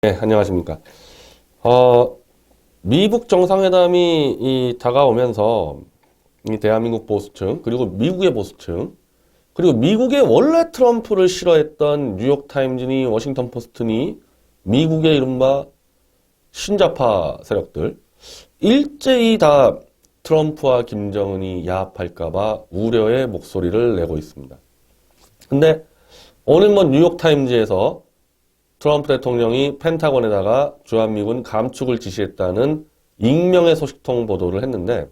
네, 안녕하십니까. 미국 정상회담이 다가오면서 이 대한민국 보수층, 그리고 미국의 보수층, 그리고 미국의 원래 트럼프를 싫어했던 뉴욕타임즈니 워싱턴 포스트니 미국의 이른바 신자파 세력들, 일제히 다 트럼프와 김정은이 야합할까봐 우려의 목소리를 내고 있습니다. 근데 오늘 뉴욕타임즈에서 트럼프 대통령이 펜타곤에다가 주한미군 감축을 지시했다는 익명의 소식통 보도를 했는데,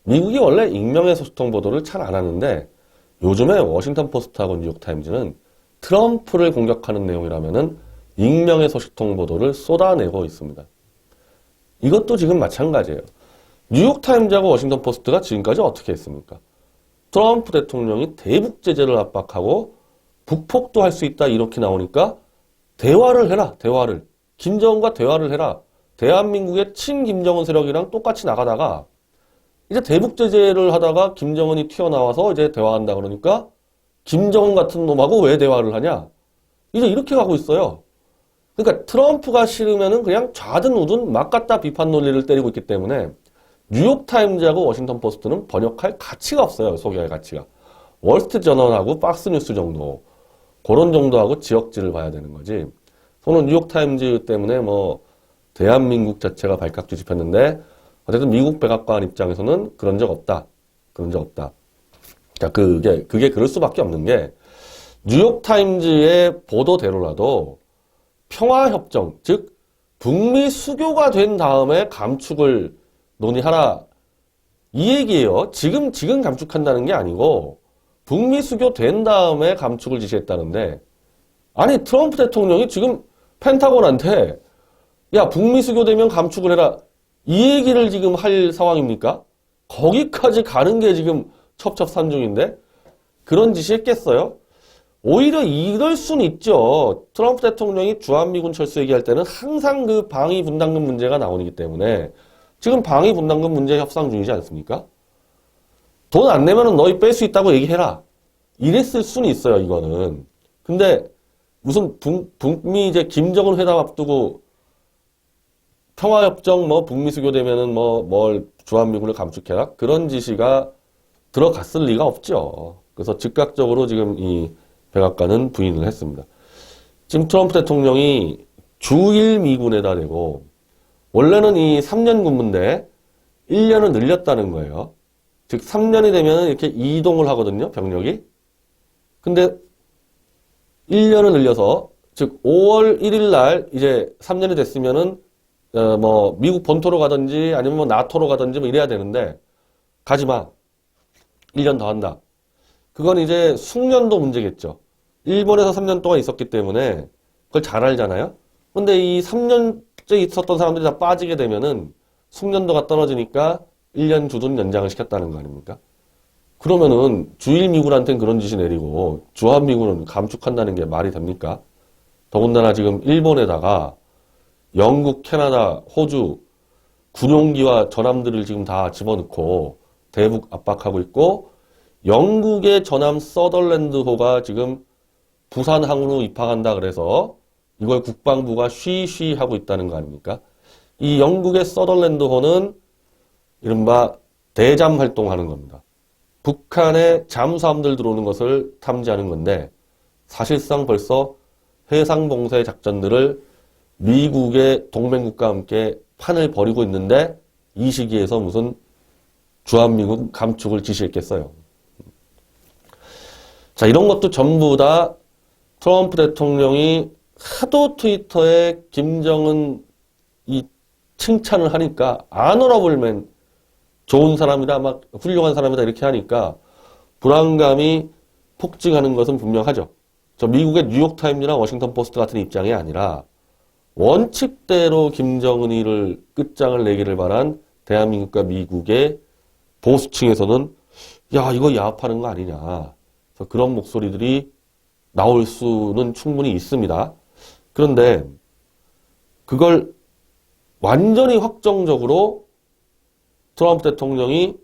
미국이 원래 익명의 소식통 보도를 잘 안 하는데 요즘에 워싱턴 포스트하고 뉴욕타임즈는 트럼프를 공격하는 내용이라면은 익명의 소식통 보도를 쏟아내고 있습니다. 이것도 지금 마찬가지예요. 뉴욕타임즈하고 워싱턴 포스트가 지금까지 어떻게 했습니까? 트럼프 대통령이 대북 제재를 압박하고 북폭도 할 수 있다 이렇게 나오니까 대화를 해라, 대화를. 김정은과 대화를 해라. 대한민국의 친김정은 세력이랑 똑같이 나가다가 이제 대북 제재를 하다가 김정은이 튀어나와서 이제 대화한다 그러니까 김정은 같은 놈하고 왜 대화를 하냐? 이제 이렇게 가고 있어요. 그러니까 트럼프가 싫으면은 그냥 좌든 우든 막 갖다 비판 논리를 때리고 있기 때문에 뉴욕타임즈하고 워싱턴 포스트는 번역할 가치가 없어요. 소개할 가치가. 월스트리트 저널하고 박스뉴스 정도. 그런 정도하고 지역지를 봐야 되는 거지. 저는 뉴욕타임즈 때문에 대한민국 자체가 발칵 뒤집혔는데, 어쨌든 미국 백악관 입장에서는 그런 적 없다. 그런 적 없다. 자, 그게 그럴 수밖에 없는 게, 뉴욕타임즈의 보도대로라도 평화협정, 즉, 북미 수교가 된 다음에 감축을 논의하라. 이 얘기예요. 지금 감축한다는 게 아니고, 북미 수교 된 다음에 감축을 지시했다는데, 아니 트럼프 대통령이 지금 펜타곤한테 야 북미 수교 되면 감축을 해라 이 얘기를 지금 할 상황입니까? 거기까지 가는 게 지금 첩첩산중인데 그런 짓이 했겠어요? 오히려 이럴 수는 있죠. 트럼프 대통령이 주한미군 철수 얘기할 때는 항상 그 방위 분담금 문제가 나오기 때문에 지금 방위 분담금 문제 협상 중이지 않습니까? 돈 안 내면은 너희 뺄 수 있다고 얘기해라. 이랬을 수는 있어요, 이거는. 근데 무슨 북미 이제 김정은 회담 앞두고 평화협정 북미 수교되면은 뭘 주한미군을 감축해라? 그런 지시가 들어갔을 리가 없죠. 그래서 즉각적으로 지금 이 백악관은 부인을 했습니다. 지금 트럼프 대통령이 주일 미군에다 대고 원래는 이 3년 군무인데 1년을 늘렸다는 거예요. 즉 3년이 되면 이렇게 이동을 하거든요, 병력이. 근데 1년을 늘려서 즉 5월 1일 날 이제 3년이 됐으면은 미국 본토로 가든지 아니면 나토로 가든지 이래야 되는데 가지 마. 1년 더 한다. 그건 이제 숙련도 문제겠죠. 일본에서 3년 동안 있었기 때문에 그걸 잘 알잖아요. 근데 이 3년째 있었던 사람들이 다 빠지게 되면은 숙련도가 떨어지니까 1년 주둔 연장을 시켰다는 거 아닙니까? 그러면은 주일 미군한테는 그런 지시 내리고 주한미군은 감축한다는 게 말이 됩니까? 더군다나 지금 일본에다가 영국, 캐나다, 호주 군용기와 전함들을 지금 다 집어넣고 대북 압박하고 있고 영국의 전함 서덜랜드호가 지금 부산항으로 입항한다 그래서 이걸 국방부가 쉬쉬 하고 있다는 거 아닙니까? 이 영국의 서덜랜드호는 이른바 대잠 활동하는 겁니다. 북한에 잠수함들 들어오는 것을 탐지하는 건데 사실상 벌써 해상봉쇄 작전들을 미국의 동맹국가와 함께 판을 벌이고 있는데 이 시기에서 무슨 주한미군 감축을 지시했겠어요. 자, 이런 것도 전부 다 트럼프 대통령이 하도 트위터에 김정은 이 칭찬을 하니까 아너러블맨 좋은 사람이다, 막 훌륭한 사람이다 이렇게 하니까 불안감이 폭증하는 것은 분명하죠. 저 미국의 뉴욕타임즈나 워싱턴 포스트 같은 입장이 아니라 원칙대로 김정은이를 끝장을 내기를 바란 대한민국과 미국의 보수층에서는 야 이거 야합하는 거 아니냐. 그래서 그런 목소리들이 나올 수는 충분히 있습니다. 그런데 그걸 완전히 확정적으로 트럼프 대통령이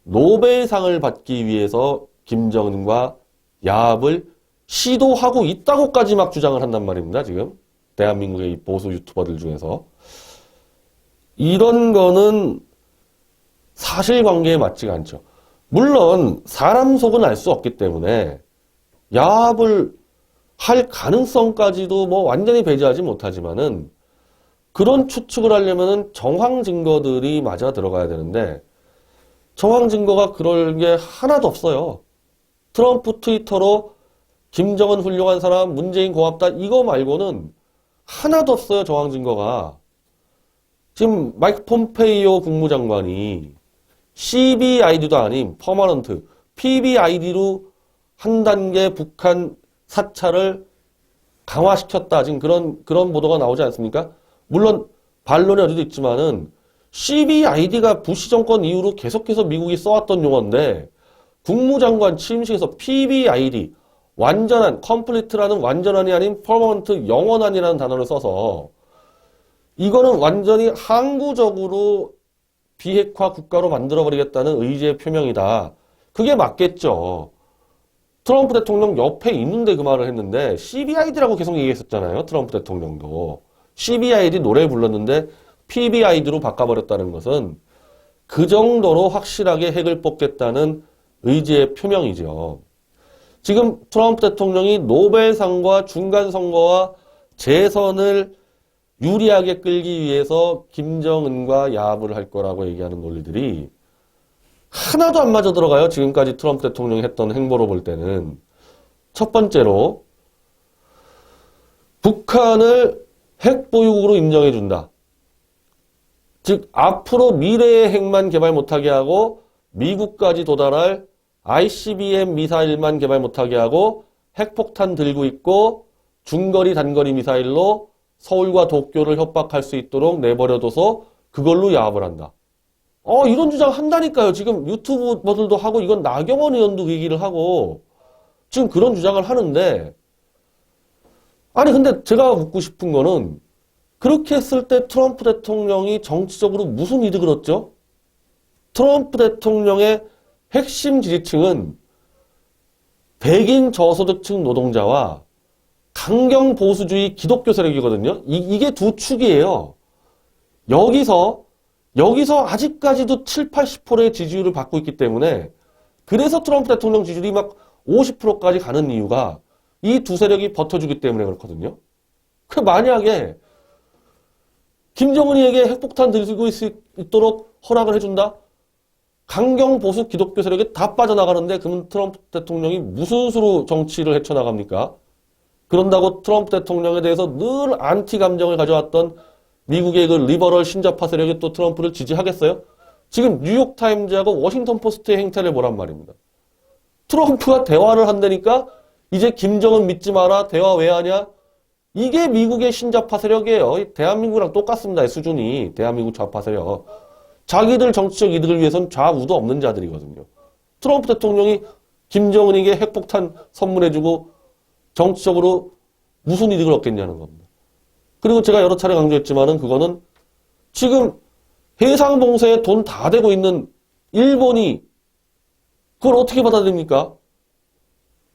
노벨상을 받기 위해서 김정은과 야합을 시도하고 있다고까지 막 주장을 한단 말입니다, 지금. 대한민국의 이 보수 유튜버들 중에서. 이런 거는 사실관계에 맞지가 않죠. 물론 사람 속은 알 수 없기 때문에 야합을 할 가능성까지도 뭐 완전히 배제하지 못하지만은 그런 추측을 하려면은 정황 증거들이 맞아 들어가야 되는데 정황 증거가 그럴 게 하나도 없어요. 트럼프 트위터로 김정은 훌륭한 사람, 문재인 고맙다 이거 말고는 하나도 없어요. 정황 증거가. 지금 마이크 폼페이오 국무장관이 CBID도 아닌 퍼머넌트 PBID로 한 단계 북한 사찰을 강화시켰다. 지금 그런 보도가 나오지 않습니까? 물론 반론이 어디도 있지만은 CBID가 부시 정권 이후로 계속해서 미국이 써왔던 용어인데 국무장관 취임식에서 PBID 완전한 컴플리트라는 완전한이 아닌 퍼머넌트 영원한이라는 단어를 써서 이거는 완전히 항구적으로 비핵화 국가로 만들어버리겠다는 의지의 표명이다. 그게 맞겠죠. 트럼프 대통령 옆에 있는데 그 말을 했는데 CBID라고 계속 얘기했었잖아요. 트럼프 대통령도. CBID 노래 불렀는데 PBID로 바꿔버렸다는 것은 그 정도로 확실하게 핵을 뽑겠다는 의지의 표명이죠. 지금 트럼프 대통령이 노벨상과 중간선거와 재선을 유리하게 끌기 위해서 김정은과 야합을 할 거라고 얘기하는 논리들이 하나도 안 맞아 들어가요. 지금까지 트럼프 대통령이 했던 행보로 볼 때는. 첫 번째로 북한을 핵보유국으로 인정해준다. 즉 앞으로 미래의 핵만 개발 못하게 하고 미국까지 도달할 ICBM 미사일만 개발 못하게 하고 핵폭탄 들고 있고 중거리 단거리 미사일로 서울과 도쿄를 협박할 수 있도록 내버려둬서 그걸로 야합을 한다. 이런 주장 한다니까요. 지금 유튜버들도 하고 이건 나경원 의원도 그 얘기를 하고 지금 그런 주장을 하는데 아니 근데 제가 묻고 싶은 거는 그렇게 했을 때 트럼프 대통령이 정치적으로 무슨 이득을 얻죠? 트럼프 대통령의 핵심 지지층은 백인 저소득층 노동자와 강경 보수주의 기독교 세력이거든요. 이게 두 축이에요. 여기서 아직까지도 7, 80%의 지지율을 받고 있기 때문에 그래서 트럼프 대통령 지지율이 막 50%까지 가는 이유가 이 두 세력이 버텨주기 때문에 그렇거든요. 그 만약에 김정은이에게 핵폭탄 들고 있도록 허락을 해준다? 강경 보수 기독교 세력이 다 빠져나가는데 그러면 트럼프 대통령이 무슨 수로 정치를 헤쳐나갑니까? 그런다고 트럼프 대통령에 대해서 늘 안티 감정을 가져왔던 미국의 그 리버럴 신좌파 세력이 또 트럼프를 지지하겠어요? 지금 뉴욕타임즈하고 워싱턴 포스트의 행태를 보란 말입니다. 트럼프가 대화를 한다니까 이제 김정은 믿지 마라. 대화 왜 하냐? 이게 미국의 신좌파 세력이에요. 대한민국이랑 똑같습니다. 수준이. 대한민국 좌파 세력. 자기들 정치적 이득을 위해서는 좌우도 없는 자들이거든요. 트럼프 대통령이 김정은에게 핵폭탄 선물해주고 정치적으로 무슨 이득을 얻겠냐는 겁니다. 그리고 제가 여러 차례 강조했지만은 그거는 지금 해상봉쇄에 돈 다 대고 있는 일본이 그걸 어떻게 받아들입니까?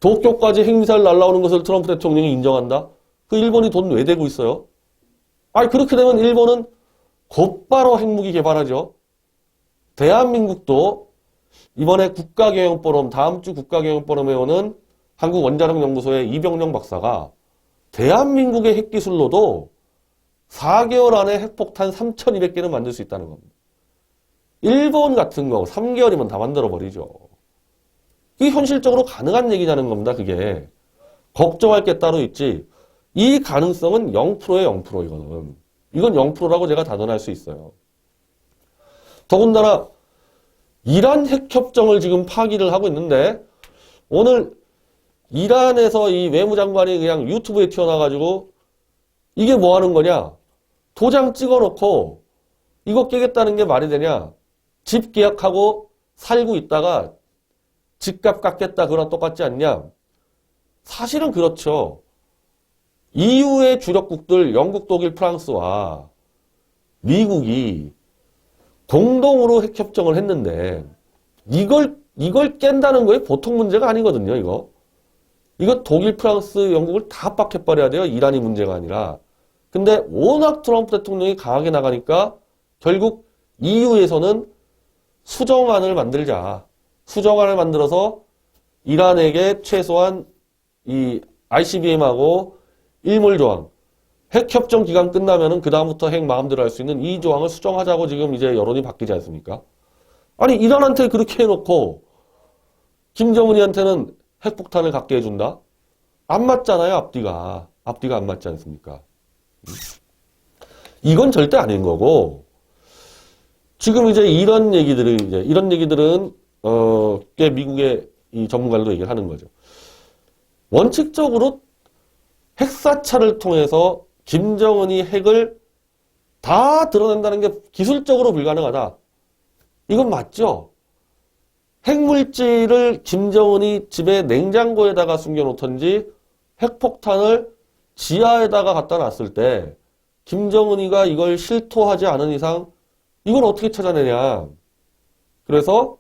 도쿄까지 핵미사일 날라오는 것을 트럼프 대통령이 인정한다? 그 일본이 돈 왜 대고 있어요? 그렇게 되면 일본은 곧바로 핵무기 개발하죠. 대한민국도 이번에 국가경영포럼, 다음 주 국가경영포럼에 오는 한국원자력연구소의 이병령 박사가 대한민국의 핵기술로도 4개월 안에 핵폭탄 3,200개는 만들 수 있다는 겁니다. 일본 같은 거 3개월이면 다 만들어버리죠. 이게 현실적으로 가능한 얘기냐는 겁니다. 그게. 걱정할 게 따로 있지. 이 가능성은 0%에 0%이거든. 이건 0%라고 제가 단언할 수 있어요. 더군다나 이란 핵협정을 지금 파기를 하고 있는데 오늘 이란에서 이 외무장관이 그냥 유튜브에 튀어나와가지고 이게 뭐 하는 거냐? 도장 찍어놓고 이거 깨겠다는 게 말이 되냐? 집 계약하고 살고 있다가 집값 깎겠다 그거랑 똑같지 않냐? 사실은 그렇죠. EU의 주력국들 영국, 독일, 프랑스와 미국이 공동으로 핵협정을 했는데 이걸 깬다는 거에 보통 문제가 아니거든요. 이거 독일, 프랑스, 영국을 다 압박해버려야 돼요. 이란이 문제가 아니라. 근데 워낙 트럼프 대통령이 강하게 나가니까 결국 EU에서는 수정안을 만들자. 수정안을 만들어서 이란에게 최소한 이 ICBM하고 일몰 조항, 핵 협정 기간 끝나면은 그다음부터 핵 마음대로 할 수 있는 이 조항을 수정하자고 지금 이제 여론이 바뀌지 않습니까? 아니, 이란한테 그렇게 해놓고 김정은이한테는 핵폭탄을 갖게 해준다? 안 맞잖아요, 앞뒤가. 앞뒤가 안 맞지 않습니까? 이건 절대 아닌 거고, 지금 이제 이런 얘기들은, 꽤 미국의 이 전문가들도 얘기를 하는 거죠. 원칙적으로 핵사찰을 통해서 김정은이 핵을 다 드러낸다는 게 기술적으로 불가능하다. 이건 맞죠? 핵물질을 김정은이 집에 냉장고에다가 숨겨놓던지 핵폭탄을 지하에다가 갖다 놨을 때 김정은이가 이걸 실토하지 않은 이상 이걸 어떻게 찾아내냐. 그래서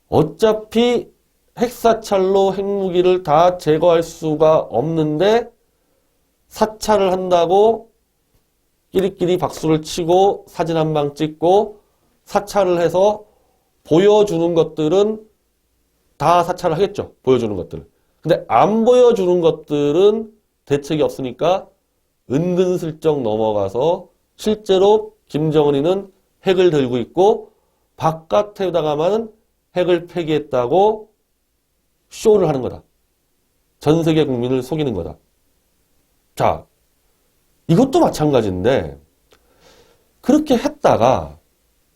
어차피 핵사찰로 핵무기를 다 제거할 수가 없는데 사찰을 한다고 끼리끼리 박수를 치고 사진 한 방 찍고 사찰을 해서 보여주는 것들은 다 사찰을 하겠죠. 보여주는 것들은. 근데 안 보여주는 것들은 대책이 없으니까 은근슬쩍 넘어가서 실제로 김정은이는 핵을 들고 있고 바깥에다가만 핵을 폐기했다고 쇼를 하는 거다. 전 세계 국민을 속이는 거다. 자, 이것도 마찬가지인데 그렇게 했다가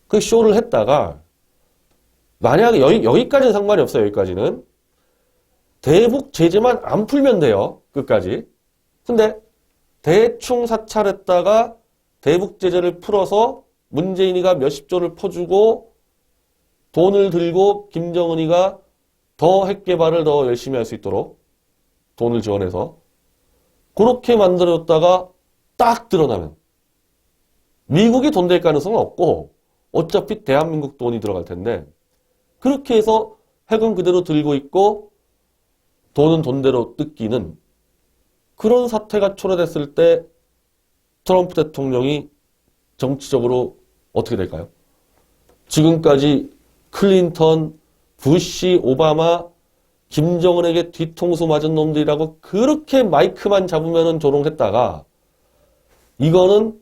그 쇼를 했다가 만약에 여기까지는 상관이 없어요. 여기까지는. 대북 제재만 안 풀면 돼요. 끝까지. 근데 대충 사찰했다가 대북 제재를 풀어서 문재인이가 몇십 조를 퍼주고 돈을 들고 김정은이가 더 핵 개발을 더 열심히 할 수 있도록 돈을 지원해서 그렇게 만들어줬다가 딱 드러나면 미국이 돈 될 가능성은 없고 어차피 대한민국 돈이 들어갈 텐데 그렇게 해서 핵은 그대로 들고 있고 돈은 돈대로 뜯기는 그런 사태가 초래됐을 때 트럼프 대통령이 정치적으로 어떻게 될까요? 지금까지 클린턴, 부시, 오바마, 김정은에게 뒤통수 맞은 놈들이라고 그렇게 마이크만 잡으면은 조롱했다가 이거는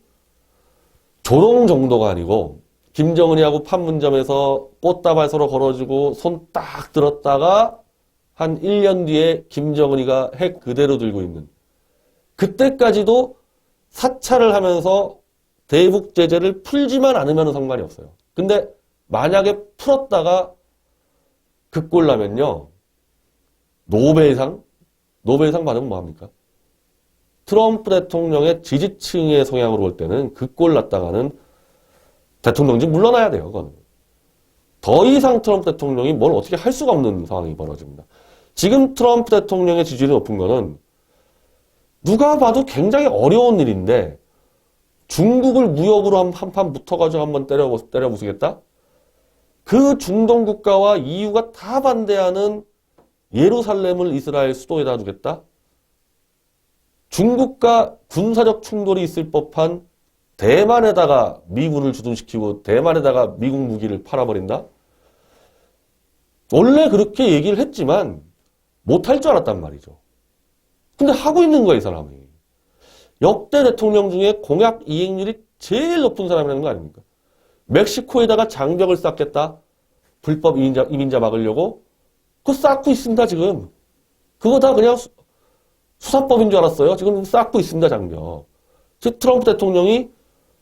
조롱 정도가 아니고 김정은이하고 판문점에서 꽃다발 서로 걸어주고 손 딱 들었다가 한 1년 뒤에 김정은이가 핵 그대로 들고 있는 그때까지도 사찰을 하면서 대북 제재를 풀지만 않으면 상관이 없어요. 근데 만약에 풀었다가 그 꼴 나면요. 노벨상 받으면 뭐합니까? 트럼프 대통령의 지지층의 성향으로 볼 때는 그 꼴 났다가는 대통령직 물러나야 돼요. 그건. 더 이상 트럼프 대통령이 뭘 어떻게 할 수가 없는 상황이 벌어집니다. 지금 트럼프 대통령의 지지율이 높은 거는 누가 봐도 굉장히 어려운 일인데 중국을 무역으로 한 판 붙어가지고 한번 때려 부수겠다? 그 중동 국가와 EU가 다 반대하는 예루살렘을 이스라엘 수도에다 두겠다? 중국과 군사적 충돌이 있을 법한 대만에다가 미군을 주둔시키고 대만에다가 미국 무기를 팔아버린다? 원래 그렇게 얘기를 했지만 못할 줄 알았단 말이죠. 근데 하고 있는 거야, 이 사람이. 역대 대통령 중에 공약 이행률이 제일 높은 사람이라는 거 아닙니까? 멕시코에다가 장벽을 쌓겠다. 불법 이민자 막으려고. 그거 쌓고 있습니다, 지금. 그거 다 그냥 수사법인 줄 알았어요. 지금 쌓고 있습니다, 장벽. 즉 트럼프 대통령이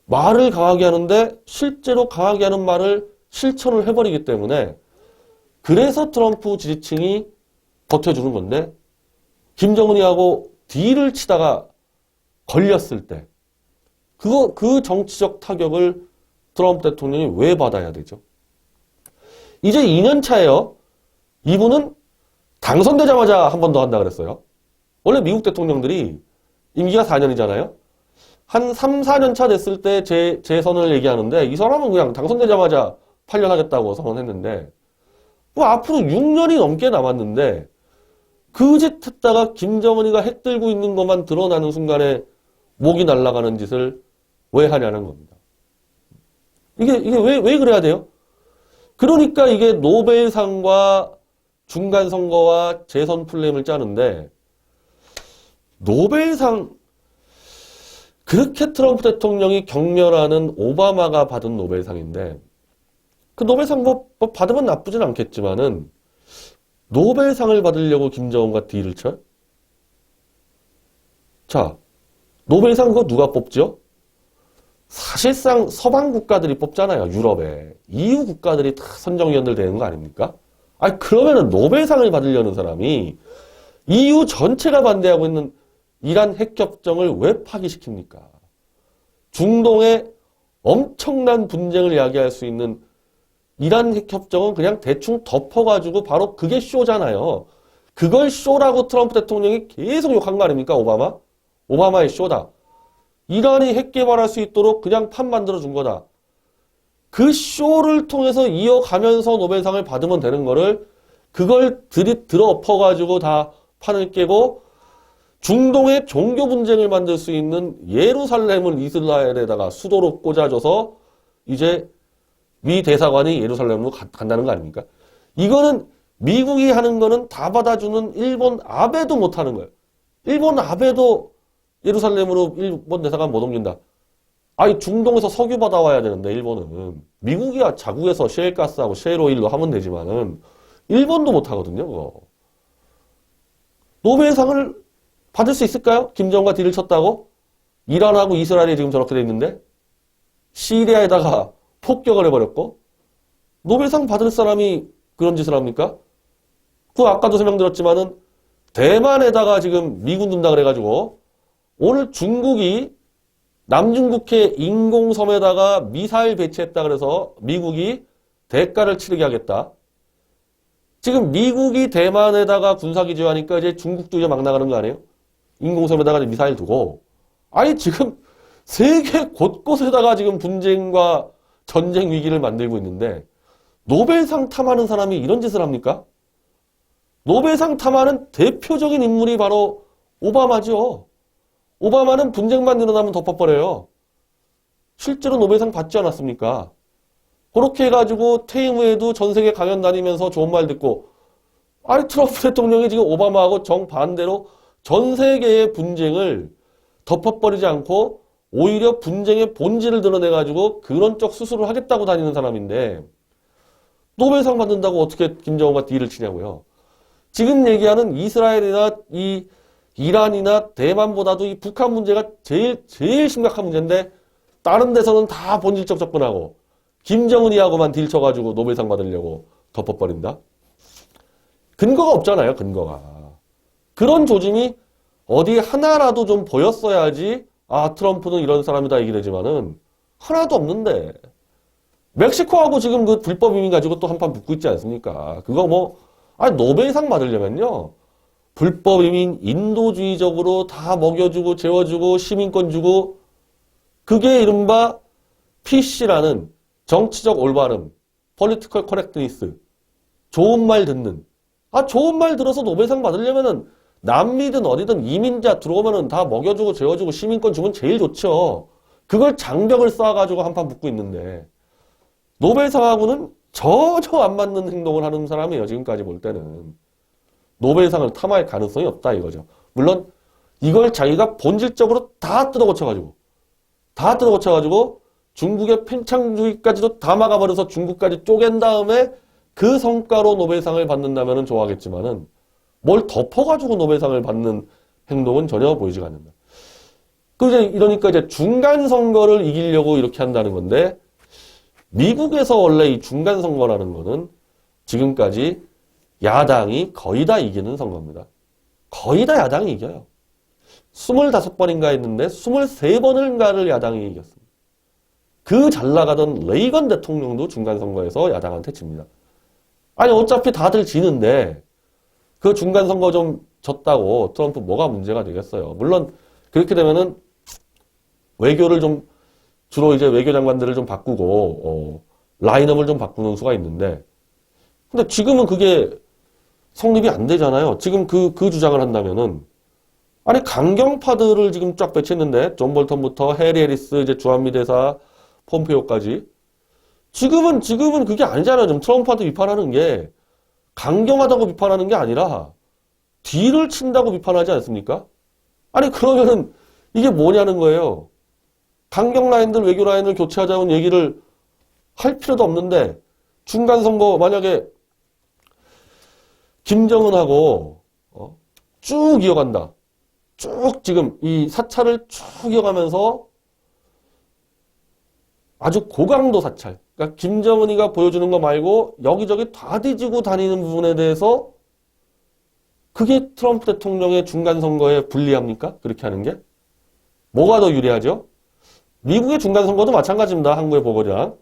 말을 강하게 하는데 실제로 강하게 하는 말을 실천을 해버리기 때문에 그래서 트럼프 지지층이 버텨주는 건데 김정은이하고 딜을 치다가 걸렸을 때 그 정치적 타격을 트럼프 대통령이 왜 받아야 되죠? 이제 2년 차예요. 이분은 당선되자마자 한 번 더 한다 그랬어요. 원래 미국 대통령들이 임기가 4년이잖아요. 한 3, 4년 차 됐을 때 재선을 얘기하는데 이 사람은 그냥 당선되자마자 8년 하겠다고 선언했는데 뭐 앞으로 6년이 넘게 남았는데 그 짓 했다가 김정은이가 핵 들고 있는 것만 드러나는 순간에 목이 날아가는 짓을 왜 하냐는 겁니다. 이게 왜 그래야 돼요? 그러니까 이게 노벨상과 중간선거와 재선 플랜을 짜는데, 노벨상, 그렇게 트럼프 대통령이 격려하는 오바마가 받은 노벨상인데, 그 노벨상 뭐 받으면 나쁘진 않겠지만은, 노벨상을 받으려고 김정은과 딜을 쳐요? 자, 노벨상 그거 누가 뽑죠? 사실상 서방 국가들이 뽑잖아요. 유럽에. EU 국가들이 다 선정위원들 되는 거 아닙니까? 아니 그러면은 노벨상을 받으려는 사람이 EU 전체가 반대하고 있는 이란 핵협정을 왜 파기시킵니까? 중동에 엄청난 분쟁을 야기할 수 있는 이란 핵협정은 그냥 대충 덮어가지고 바로 그게 쇼잖아요. 그걸 쇼라고 트럼프 대통령이 계속 욕한 거 아닙니까? 오바마의 쇼다. 이란이 핵 개발할 수 있도록 그냥 판 만들어 준 거다. 그 쇼를 통해서 이어가면서 노벨상을 받으면 되는 거를 그걸 들어엎어가지고 다 판을 깨고 중동의 종교 분쟁을 만들 수 있는 예루살렘을 이스라엘에다가 수도로 꽂아줘서 이제 미 대사관이 예루살렘으로 간다는 거 아닙니까? 이거는 미국이 하는 거는 다 받아주는 일본 아베도 못 하는 거예요. 일본 아베도 예루살렘으로 일본 대사관 못 옮긴다. 아니 중동에서 석유 받아와야 되는데 일본은 미국이야 자국에서 셰일가스하고 셰일오일로 하면 되지만은 일본도 못 하거든요. 그거. 노벨상을 받을 수 있을까요? 김정은과 딜을 쳤다고? 이란하고 이스라엘이 지금 저렇게 돼 있는데 시리아에다가 폭격을 해버렸고 노벨상 받을 사람이 그런 짓을 합니까? 그 아까도 설명드렸지만은 대만에다가 지금 미군 둔다 그래가지고 오늘 중국이 남중국해 인공섬에다가 미사일 배치했다 그래서 미국이 대가를 치르게 하겠다. 지금 미국이 대만에다가 군사기지 하니까 이제 중국도 이제 막 나가는 거 아니에요? 인공섬에다가 미사일 두고. 아니 지금 세계 곳곳에다가 지금 분쟁과 전쟁 위기를 만들고 있는데 노벨상 탐하는 사람이 이런 짓을 합니까? 노벨상 탐하는 대표적인 인물이 바로 오바마죠. 오바마는 분쟁만 일어나면 덮어버려요. 실제로 노벨상 받지 않았습니까? 그렇게 해가지고 퇴임 후에도 전 세계 강연 다니면서 좋은 말 듣고 아니 트럼프 대통령이 지금 오바마하고 정반대로 전 세계의 분쟁을 덮어버리지 않고 오히려 분쟁의 본질을 드러내가지고 그런 쪽 수술을 하겠다고 다니는 사람인데 노벨상 받는다고 어떻게 김정은과 딜을 치냐고요. 지금 얘기하는 이스라엘이나 이 이란이나 대만보다도 이 북한 문제가 제일 심각한 문제인데 다른 데서는 다 본질적 접근하고 김정은이하고만 딜 쳐가지고 노벨상 받으려고 덮어버린다? 근거가 없잖아요. 근거가. 그런 조짐이 어디 하나라도 좀 보였어야지 아 트럼프는 이런 사람이다 얘기 되지만은 하나도 없는데 멕시코하고 지금 그 불법 이민 가지고 또 한판 붙고 있지 않습니까? 그거 뭐 아니 노벨상 받으려면요. 불법 이민 인도주의적으로 다 먹여주고 재워주고 시민권 주고 그게 이른바 PC라는 정치적 올바름, political correctness, 좋은 말 듣는. 아 좋은 말 들어서 노벨상 받으려면은 남미든 어디든 이민자 들어오면은 다 먹여주고 재워주고 시민권 주면 제일 좋죠. 그걸 장벽을 쌓아가지고 한판 붙고 있는데 노벨상하고는 전혀 안 맞는 행동을 하는 사람이에요. 지금까지 볼 때는. 노벨상을 탐할 가능성이 없다 이거죠. 물론 이걸 자기가 본질적으로 다 뜯어고쳐가지고 중국의 팽창주의까지도 다 막아버려서 중국까지 쪼갠 다음에 그 성과로 노벨상을 받는다면 좋아하겠지만은 뭘 덮어가지고 노벨상을 받는 행동은 전혀 보이지가 않는다. 이러니까 이제 중간 선거를 이기려고 이렇게 한다는 건데 미국에서 원래 이 중간 선거라는 거는 지금까지 야당이 거의 다 이기는 선거입니다. 거의 다 야당이 이겨요. 25번인가 했는데 23번인가를 야당이 이겼습니다. 그 잘 나가던 레이건 대통령도 중간 선거에서 야당한테 집니다. 아니 어차피 다들 지는데 그 중간 선거 좀 졌다고 트럼프 뭐가 문제가 되겠어요. 물론 그렇게 되면은 외교를 좀 주로 이제 외교장관들을 좀 바꾸고 라인업을 좀 바꾸는 수가 있는데 근데 지금은 그게 성립이 안 되잖아요. 지금 그 주장을 한다면은 아니, 강경파들을 지금 쫙 배치했는데, 존 볼턴부터 해리 해리스, 이제 주한미 대사, 폼페오까지. 지금은 그게 아니잖아요. 좀 트럼프한테 비판하는 게, 강경하다고 비판하는 게 아니라, 뒤를 친다고 비판하지 않습니까? 아니, 그러면은, 이게 뭐냐는 거예요. 강경 라인들, 외교 라인을 교체하자는 얘기를 할 필요도 없는데, 중간선거, 만약에, 김정은하고, 쭉 이어간다. 쭉 지금 이 사찰을 쭉 이어가면서 아주 고강도 사찰. 그러니까 김정은이가 보여주는 거 말고 여기저기 다 뒤지고 다니는 부분에 대해서 그게 트럼프 대통령의 중간 선거에 불리합니까? 그렇게 하는 게? 뭐가 더 유리하죠? 미국의 중간 선거도 마찬가지입니다. 한국의 보궐이랑.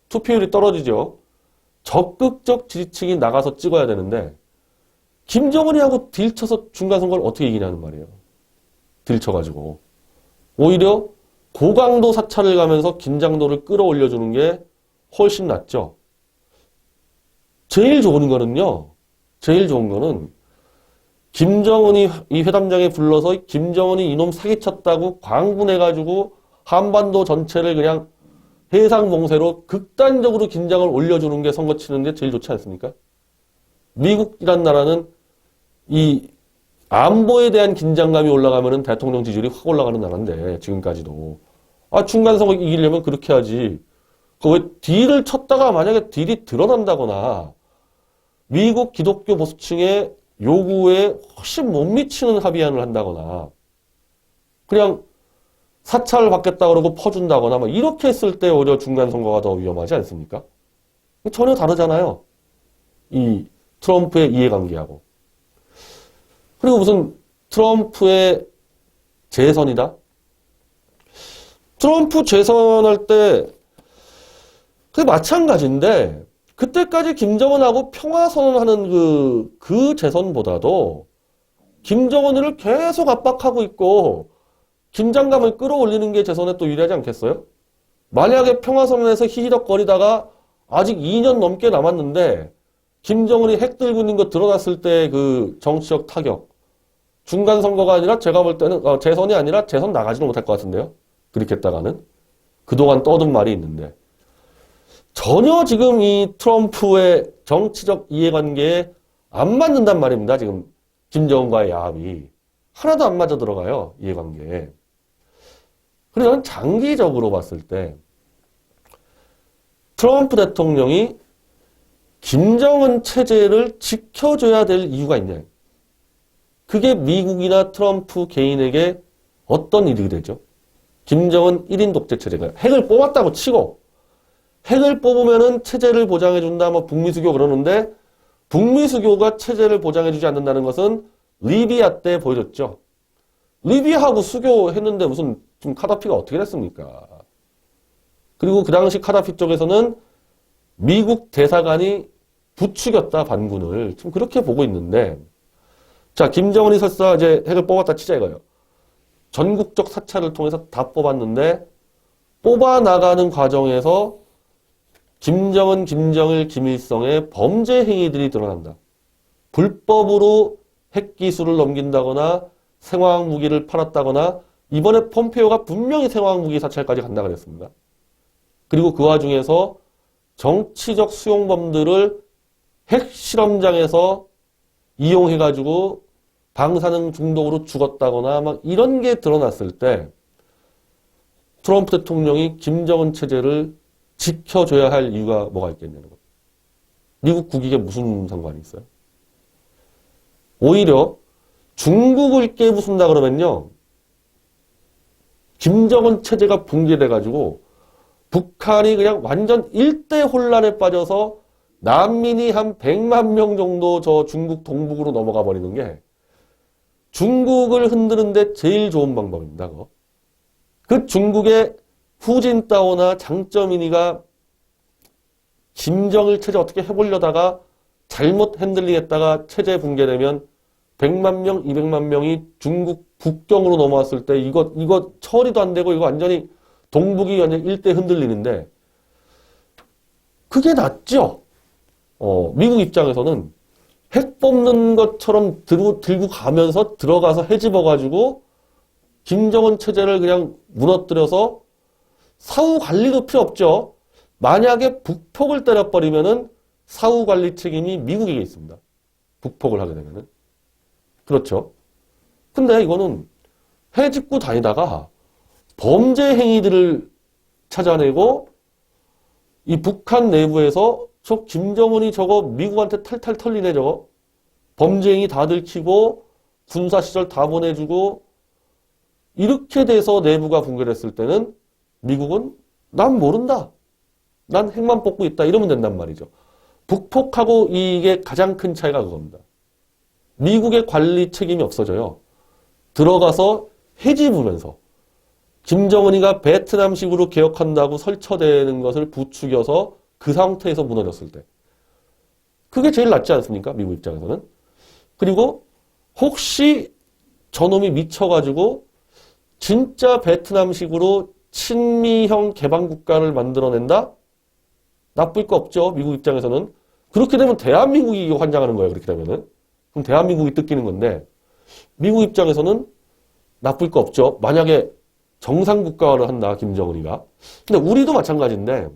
투표율이 떨어지죠. 적극적 지지층이 나가서 찍어야 되는데 김정은이하고 딜쳐서 중간 선거를 어떻게 이기냐는 말이에요. 들쳐가지고 오히려 고강도 사찰을 가면서 긴장도를 끌어올려주는 게 훨씬 낫죠. 제일 좋은 거는 김정은이 이 회담장에 불러서 김정은이 이놈 사기쳤다고 광분해가지고 한반도 전체를 그냥 해상봉쇄로 극단적으로 긴장을 올려주는 게 선거 치는데 제일 좋지 않습니까? 미국이란 나라는 이 안보에 대한 긴장감이 올라가면은 대통령 지지율이 확 올라가는 나라인데, 지금까지도. 중간 선거 이기려면 그렇게 하지. 왜 딜을 쳤다가 만약에 딜이 드러난다거나, 미국 기독교 보수층의 요구에 훨씬 못 미치는 합의안을 한다거나, 그냥 사찰을 받겠다 그러고 퍼준다거나, 막 이렇게 했을 때 오히려 중간 선거가 더 위험하지 않습니까? 전혀 다르잖아요. 이 트럼프의 이해관계하고. 그리고 무슨 트럼프의 재선이다? 트럼프 재선할 때 그게 마찬가지인데 그때까지 김정은하고 평화선언하는 그 재선보다도 김정은을 계속 압박하고 있고 긴장감을 끌어올리는 게 재선에 또 유리하지 않겠어요? 만약에 평화선언에서 히히덕거리다가 아직 2년 넘게 남았는데 김정은이 핵 들고 있는 거 드러났을 때 그 정치적 타격. 중간 선거가 아니라 제가 볼 때는 재선이 아니라 재선 나가지도 못할 것 같은데요. 그렇게 했다가는. 그동안 떠든 말이 있는데. 전혀 지금 이 트럼프의 정치적 이해관계에 안 맞는단 말입니다. 지금 김정은과의 야합이. 하나도 안 맞아 들어가요. 이해관계에. 그래서 저는 장기적으로 봤을 때 트럼프 대통령이 김정은 체제를 지켜줘야 될 이유가 있냐. 그게 미국이나 트럼프 개인에게 어떤 이득이 되죠? 김정은 1인 독재 체제가 핵을 뽑았다고 치고 핵을 뽑으면은 체제를 보장해준다, 뭐 북미 수교 그러는데 북미 수교가 체제를 보장해주지 않는다는 것은 리비아 때 보여줬죠. 리비아하고 수교했는데 무슨 지금 카다피가 어떻게 됐습니까? 그리고 그 당시 카다피 쪽에서는 미국 대사관이 부추겼다, 반군을. 지금 그렇게 보고 있는데, 자, 김정은이 설사 이제 핵을 뽑았다 치자 이거예요. 전국적 사찰을 통해서 다 뽑았는데, 뽑아나가는 과정에서 김정은, 김정일, 김일성의 범죄 행위들이 드러난다. 불법으로 핵기술을 넘긴다거나, 생화학 무기를 팔았다거나, 이번에 폼페오가 분명히 생화학 무기 사찰까지 간다 그랬습니다. 그리고 그 와중에서 정치적 수용범들을 핵실험장에서 이용해가지고 방사능 중독으로 죽었다거나 막 이런 게 드러났을 때 트럼프 대통령이 김정은 체제를 지켜줘야 할 이유가 뭐가 있겠냐는 거예요. 미국 국익에 무슨 상관이 있어요? 오히려 중국을 깨부순다 그러면요. 김정은 체제가 붕괴돼가지고 북한이 그냥 완전 일대 혼란에 빠져서 난민이 한 100만 명 정도 저 중국 동북으로 넘어가 버리는 게 중국을 흔드는데 제일 좋은 방법입니다. 그거. 그 중국의 후진타오나 장쩌민이가 김정일 체제 어떻게 해보려다가 잘못 핸들링했다가 체제 붕괴되면 100만 명, 200만 명이 중국 북경으로 넘어왔을 때 이거 처리도 안 되고 이거 완전히 동북이 완전 일대 흔들리는데 그게 낫죠. 미국 입장에서는 핵 뽑는 것처럼 들고 가면서 들어가서 해집어가지고 김정은 체제를 그냥 무너뜨려서 사후 관리도 필요 없죠. 만약에 북폭을 때려버리면은 사후 관리 책임이 미국에게 있습니다. 북폭을 하게 되면은. 그렇죠. 근데 이거는 해집고 다니다가 범죄 행위들을 찾아내고 이 북한 내부에서 저 김정은이 저거 미국한테 탈탈 털리네 저거. 범죄 행위 다 들키고 군사시절 다 보내주고 이렇게 돼서 내부가 붕괴됐을 때는 미국은 난 모른다. 난 핵만 뽑고 있다. 이러면 된단 말이죠. 북폭하고 이게 가장 큰 차이가 그겁니다. 미국의 관리 책임이 없어져요. 들어가서 해집으면서 김정은이가 베트남식으로 개혁한다고 설쳐대는 것을 부추겨서 그 상태에서 무너졌을 때. 그게 제일 낫지 않습니까? 미국 입장에서는. 그리고 혹시 저놈이 미쳐가지고 진짜 베트남식으로 친미형 개방국가를 만들어낸다? 나쁠 거 없죠. 미국 입장에서는. 그렇게 되면 대한민국이 환장하는 거예요. 그렇게 되면은. 그럼 대한민국이 뜯기는 건데 미국 입장에서는 나쁠 거 없죠. 만약에 정상국가화를 한다. 김정은이가. 근데 우리도 마찬가지인데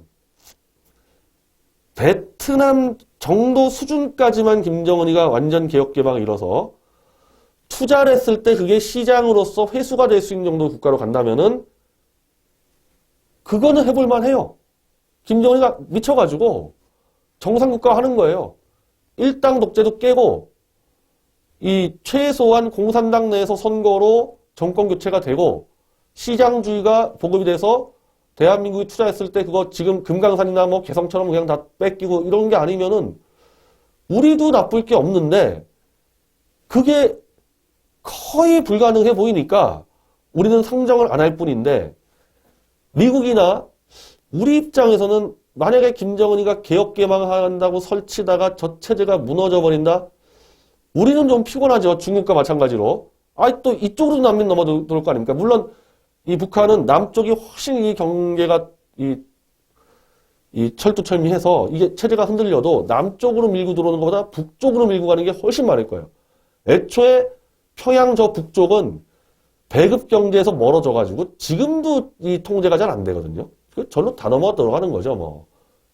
베트남 정도 수준까지만 김정은이가 완전 개혁 개방을 이뤄서 투자를 했을 때 그게 시장으로서 회수가 될 수 있는 정도 국가로 간다면은 그거는 해볼만 해요. 김정은이가 미쳐가지고 정상국가 하는 거예요. 일당 독재도 깨고 이 최소한 공산당 내에서 선거로 정권 교체가 되고 시장주의가 보급이 돼서 대한민국이 투자했을 때 그거 지금 금강산이나 뭐 개성처럼 그냥 다 뺏기고 이런 게 아니면은 우리도 나쁠 게 없는데 그게 거의 불가능해 보이니까 우리는 상정을 안 할 뿐인데 미국이나 우리 입장에서는 만약에 김정은이가 개혁 개방한다고 설치다가 저 체제가 무너져 버린다? 우리는 좀 피곤하죠. 중국과 마찬가지로. 또 이쪽으로 남면 넘어들 거 아닙니까? 물론 이 북한은 남쪽이 훨씬 이 경계가 이 철두철미해서 이게 체제가 흔들려도 남쪽으로 밀고 들어오는 것보다 북쪽으로 밀고 가는 게 훨씬 많을 거예요. 애초에 평양 저 북쪽은 배급 경제에서 멀어져가지고 지금도 이 통제가 잘 안 되거든요. 절로 다 넘어가 들어가는 거죠, 뭐.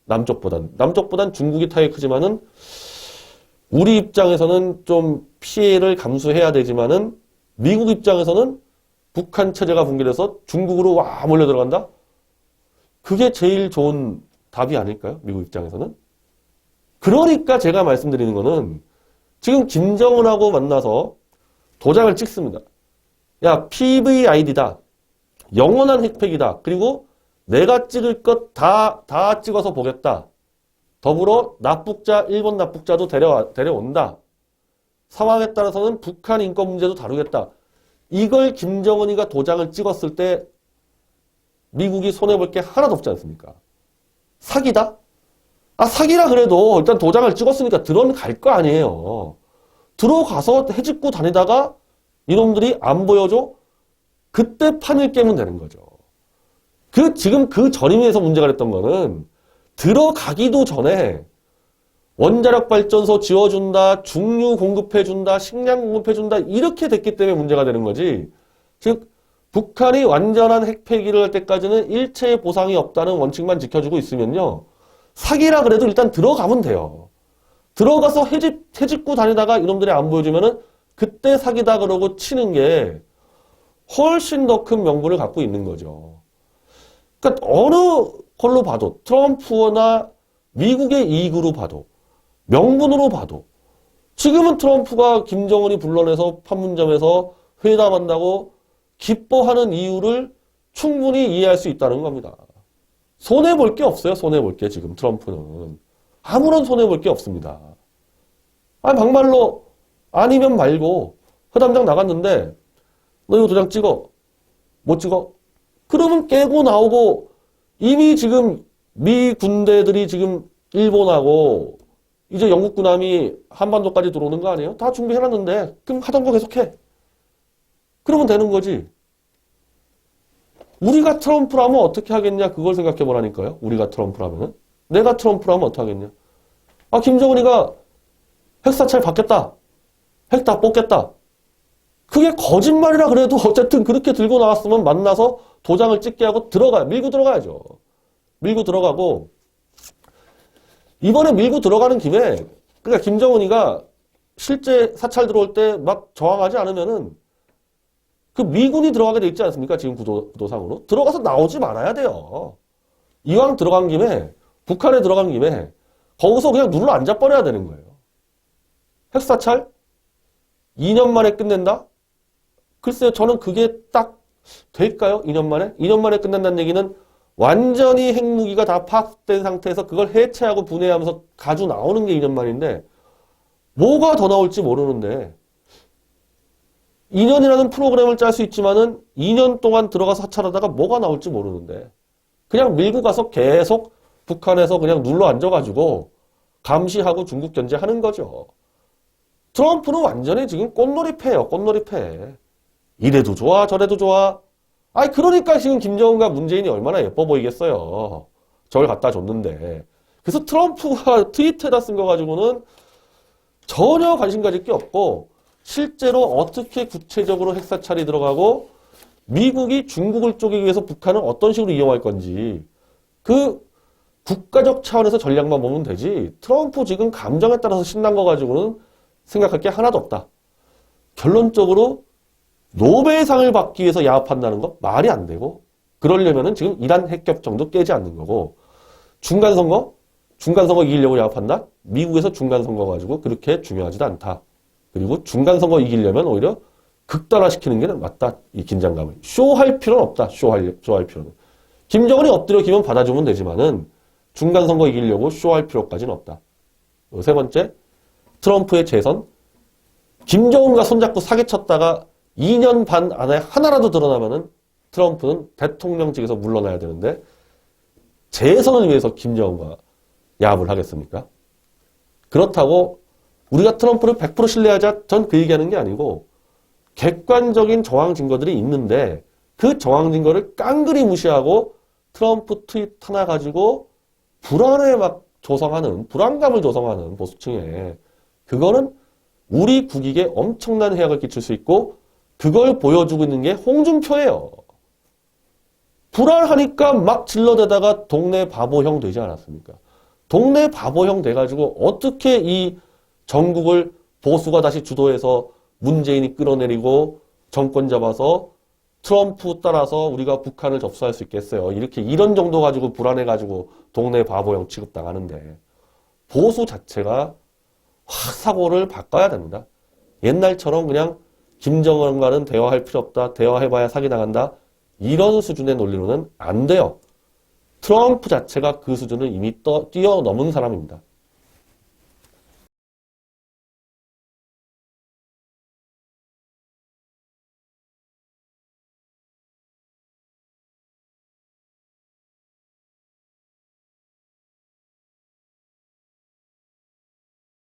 남쪽보단 중국이 타격이 크지만은 우리 입장에서는 좀 피해를 감수해야 되지만은 미국 입장에서는 북한 체제가 붕괴돼서 중국으로 와 몰려 들어간다? 그게 제일 좋은 답이 아닐까요? 미국 입장에서는. 그러니까 제가 말씀드리는 거는 지금 김정은하고 만나서 도장을 찍습니다. 야, PVID다. 영원한 핵폐기다. 그리고 내가 찍을 것 다 찍어서 보겠다. 더불어 납북자, 일본 납북자도 데려온다. 상황에 따라서는 북한 인권 문제도 다루겠다. 이걸 김정은이가 도장을 찍었을 때 미국이 손해볼 게 하나도 없지 않습니까? 사기다? 사기라 그래도 일단 도장을 찍었으니까 들어갈 거 아니에요. 들어가서 해집고 다니다가 이놈들이 안 보여줘? 그때 판을 깨면 되는 거죠. 지금 그 전임에서 문제가 됐던 거는 들어가기도 전에 원자력 발전소 지어준다, 중유 공급해준다, 식량 공급해준다 이렇게 됐기 때문에 문제가 되는 거지. 즉 북한이 완전한 핵폐기를 할 때까지는 일체의 보상이 없다는 원칙만 지켜주고 있으면요. 사기라 그래도 일단 들어가면 돼요. 들어가서 해집고 다니다가 이놈들이 안 보여주면은 그때 사기다 그러고 치는 게 훨씬 더 큰 명분을 갖고 있는 거죠. 그러니까 어느 걸로 봐도 트럼프나 미국의 이익으로 봐도 명분으로 봐도 지금은 트럼프가 김정은이 불러내서 판문점에서 회담한다고 기뻐하는 이유를 충분히 이해할 수 있다는 겁니다. 손해볼 게 없어요. 손해볼 게 지금 트럼프는. 아무런 손해볼 게 없습니다. 막말로 아니면 말고 회담장 나갔는데 너 이거 도장 찍어. 못 찍어? 그러면 깨고 나오고 이미 지금 미 군대들이 지금 일본하고 이제 영국 군함이 한반도까지 들어오는 거 아니에요? 다 준비해놨는데 그럼 하던 거 계속해. 그러면 되는 거지. 우리가 트럼프라면 어떻게 하겠냐 그걸 생각해 보라니까요. 우리가 트럼프라면. 내가 트럼프라면 어떻게 하겠냐. 김정은이가 핵사찰 받겠다. 핵 다 뽑겠다. 그게 거짓말이라 그래도 어쨌든 그렇게 들고 나왔으면 만나서 도장을 찍게 하고 밀고 들어가야죠. 밀고 들어가고, 이번에 밀고 들어가는 김에, 그러니까 김정은이가 실제 사찰 들어올 때 막 저항하지 않으면은 그 미군이 들어가게 돼 있지 않습니까? 지금 구도상으로. 들어가서 나오지 말아야 돼요. 이왕 들어간 김에, 북한에 들어간 김에 거기서 그냥 눌러 앉아버려야 되는 거예요. 핵사찰? 2년 만에 끝낸다? 글쎄요, 저는 그게 딱 될까요? 2년 만에? 2년 만에 끝낸다는 얘기는 완전히 핵무기가 다 파악된 상태에서 그걸 해체하고 분해하면서 가지고 나오는 게 2년 만인데 뭐가 더 나올지 모르는데 2년이라는 프로그램을 짤 수 있지만은 2년 동안 들어가서 사찰하다가 뭐가 나올지 모르는데 그냥 밀고 가서 계속 북한에서 그냥 눌러 앉아가지고 감시하고 중국 견제하는 거죠. 트럼프는 완전히 지금 꽃놀이패예요. 꽃놀이패. 이래도 좋아 저래도 좋아. 아니 그러니까 지금 김정은과 문재인이 얼마나 예뻐 보이겠어요. 저걸 갖다 줬는데. 그래서 트럼프가 트위터에다 쓴 거 가지고는 전혀 관심 가질 게 없고 실제로 어떻게 구체적으로 핵사찰이 들어가고 미국이 중국을 쪼개기 위해서 북한을 어떤 식으로 이용할 건지 그 국가적 차원에서 전략만 보면 되지 트럼프 지금 감정에 따라서 신난 거 가지고는 생각할 게 하나도 없다. 결론적으로 노벨상을 받기 위해서 야합한다는 거 말이 안 되고 그러려면은 지금 이란 핵협정도 깨지 않는 거고 중간선거 이기려고 야합한다? 미국에서 중간선거 가지고 그렇게 중요하지도 않다. 그리고 중간선거 이기려면 오히려 극단화시키는 게 맞다. 이 긴장감을. 쇼할 필요는 없다. 쇼할 필요는. 김정은이 엎드려 기면 받아주면 되지만은 중간선거 이기려고 쇼할 필요까지는 없다. 세 번째, 트럼프의 재선. 김정은과 손잡고 사기쳤다가 2년 반 안에 하나라도 드러나면은 트럼프는 대통령직에서 물러나야 되는데 재선을 위해서 김정은과 야합을 하겠습니까? 그렇다고 우리가 트럼프를 100% 신뢰하자 전 그 얘기하는 게 아니고 객관적인 정황 증거들이 있는데 그 정황 증거를 깡그리 무시하고 트럼프 트윗 하나 가지고 불안감을 조성하는 보수층에 그거는 우리 국익에 엄청난 해악을 끼칠 수 있고 그걸 보여주고 있는 게 홍준표예요. 불안하니까 막 질러대다가 동네 바보형 되지 않았습니까? 동네 바보형 돼가지고 어떻게 이 전국을 보수가 다시 주도해서 문재인이 끌어내리고 정권 잡아서 트럼프 따라서 우리가 북한을 접수할 수 있겠어요. 이런 정도 가지고 불안해가지고 동네 바보형 취급당하는데 보수 자체가 확 사고를 바꿔야 됩니다. 옛날처럼 그냥 김정은과는 대화할 필요 없다. 대화해봐야 사기당한다. 이런 수준의 논리로는 안 돼요. 트럼프 자체가 그 수준을 이미 뛰어넘은 사람입니다.